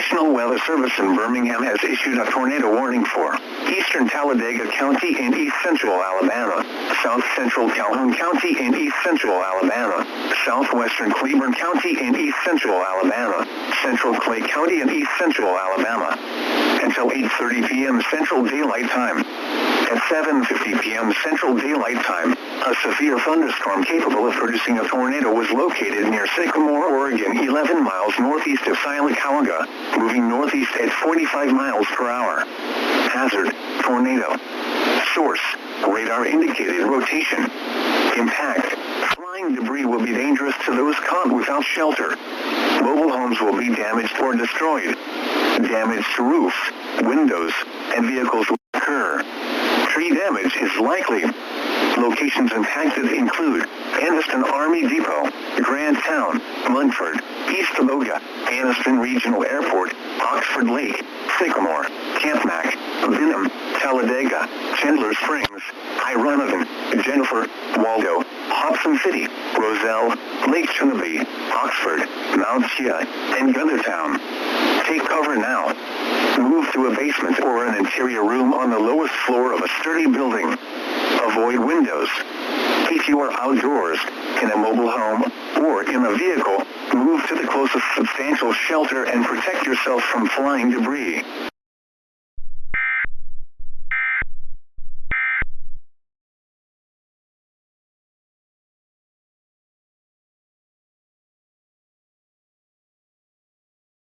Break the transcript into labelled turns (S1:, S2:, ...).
S1: National Weather Service in Birmingham has issued a tornado warning for eastern Talladega County and east central Alabama, south central Calhoun County and east central Alabama, southwestern Cleburne County and east central Alabama, central Clay County and east central Alabama, until 8:30 p.m. Central Daylight Time. At 7:50 p.m. Central Daylight Time, a severe thunderstorm capable of producing a tornado was located near Sycamore, Oregon, 11 miles northeast of Sylacauga, moving northeast at 45 miles per hour. Hazard: tornado. Source: radar indicated rotation. Impact: flying debris will be dangerous to those caught without shelter. Mobile homes will be damaged or destroyed. Damage to roofs, windows, and vehicles will occur. Tree damage is likely. Locations impacted include Anniston Army Depot, Grandtown, Munford, East Sylacauga, Anniston Regional Airport, Oxford Lake, Sycamore, Camp Mac, Benham, Talladega, Chandler Springs, Ironton, Jennifer, Waldo, Hobson City, Roselle, Lake Chunabee, Oxford, Mount Chia, and Guntertown. Take cover now. Move to a basement or an interior room on the lowest floor of a sturdy building. Avoid windows. If you are outdoors, in a mobile home, or in a vehicle, move to the closest substantial shelter and protect yourself from flying debris.